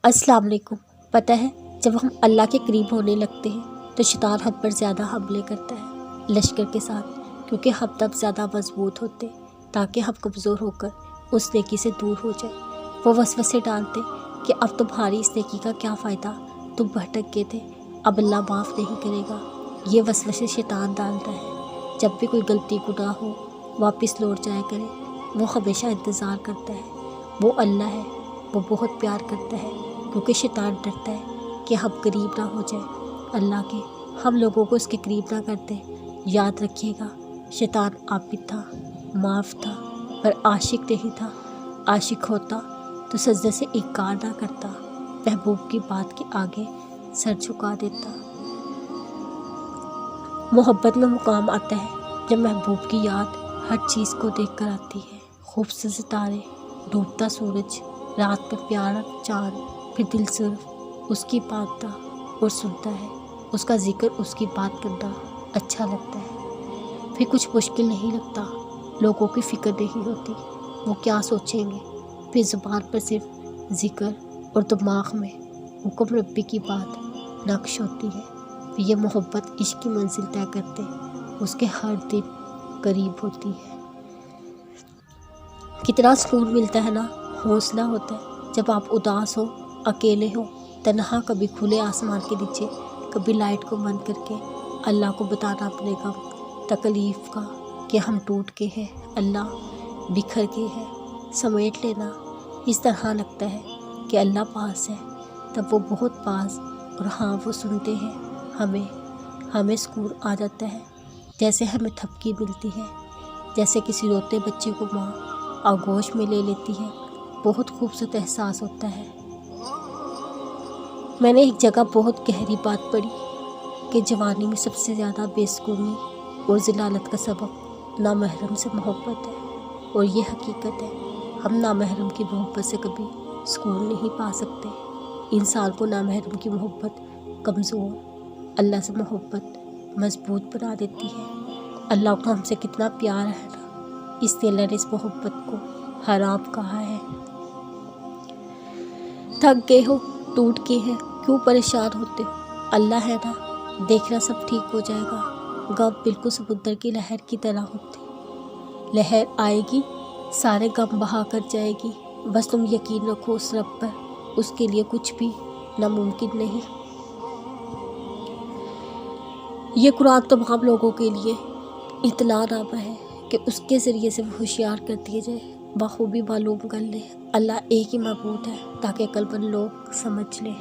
السلام علیکم۔ پتہ ہے جب ہم اللہ کے قریب ہونے لگتے ہیں تو شیطان ہم پر زیادہ حملے کرتا ہے لشکر کے ساتھ، کیونکہ ہم تب زیادہ مضبوط ہوتے تاکہ ہم کمزور ہو کر اس نیکی سے دور ہو جائیں۔ وہ وسوسے ڈالتے کہ اب تمہاری اس نیکی کا کیا فائدہ، تم بھٹک گئے تھے، اب اللہ معاف نہیں کرے گا۔ یہ وسوسے شیطان ڈالتا ہے۔ جب بھی کوئی غلطی گناہ ہو واپس لوٹ جایا کرے۔ وہ ہمیشہ انتظار کرتا ہے۔ وہ اللہ ہے، وہ بہت پیار کرتا ہے، کیونکہ شیطان ڈرتا ہے کہ ہم قریب نہ ہو جائیں اللہ کے، ہم لوگوں کو اس کے قریب نہ کرتے۔ یاد رکھیے گا، شیطان عابد تھا، معاف تھا، پر عاشق نہیں تھا۔ عاشق ہوتا تو سجدے سے انکار نہ کرتا، محبوب کی بات کے آگے سر جھکا دیتا۔ محبت میں مقام آتا ہے جب محبوب کی یاد ہر چیز کو دیکھ کر آتی ہے۔ خوبصورت ستارے، ڈوبتا سورج، رات میں پیارا چاند، پھر دل صرف اس کی باتتا اور سنتا ہے۔ اس کا ذکر، اس کی بات کرنا اچھا لگتا ہے۔ پھر کچھ مشکل نہیں لگتا، لوگوں کی فکر نہیں ہوتی، وہ کیا سوچیں گے۔ پھر زبان پر صرف ذکر اور دماغ میں حکم ربی کی بات نقش ہوتی ہے۔ پھر یہ محبت عشق کی منزل طے کرتے اس کے ہر دن قریب ہوتی ہے۔ کتنا سکون ملتا ہے نا، حوصلہ ہوتا ہے جب آپ اداس ہو، اکیلے ہو، تنہا، کبھی کھلے آسمان کے نیچے، کبھی لائٹ کو بند کر کے اللہ کو بتانا اپنے غم تکلیف کا کہ ہم ٹوٹ کے ہیں اللہ، بکھر کے ہیں، سمیٹ لینا۔ اس طرح لگتا ہے کہ اللہ پاس ہے، تب وہ بہت پاس، اور ہاں وہ سنتے ہیں ہمیں سکون آ جاتا ہے، جیسے ہمیں تھپکی ملتی ہے، جیسے کسی روتے بچے کو ماں آغوش میں لے لیتی ہے۔ بہت خوبصورت احساس ہوتا ہے۔ میں نے ایک جگہ بہت گہری بات پڑھی کہ جوانی میں سب سے زیادہ بے سکونی اور ذلالت کا سبب نامحرم سے محبت ہے، اور یہ حقیقت ہے۔ ہم نامحرم کی محبت سے کبھی سکون نہیں پا سکتے۔ انسان کو نامحرم کی محبت کمزور، اللہ سے محبت مضبوط بنا دیتی ہے۔ اللہ کو ہم سے کتنا پیار ہے نا، اس لیے اللہ نے اس محبت کو حرام کہا ہے۔ تھک گئے ہو، ٹوٹ گئے ہیں، کیوں پریشان ہوتے ہو؟ اللہ ہے نا، دیکھنا سب ٹھیک ہو جائے گا۔ غم بالکل سمندر کی لہر کی طرح ہوتے، لہر آئے گی، سارے غم بہا کر جائے گی، بس تم یقین رکھو اس رب پر، اس کے لیے کچھ بھی ناممکن نہیں۔ یہ قرآن تمام لوگوں کے لیے اطلاع نامہ ہے کہ اس کے ذریعے سے وہ ہوشیار کر دیے جائے، بخوبی معلوم کر لیں اللہ ایک ہی معبود ہے، تاکہ عقل مند لوگ سمجھ لیں۔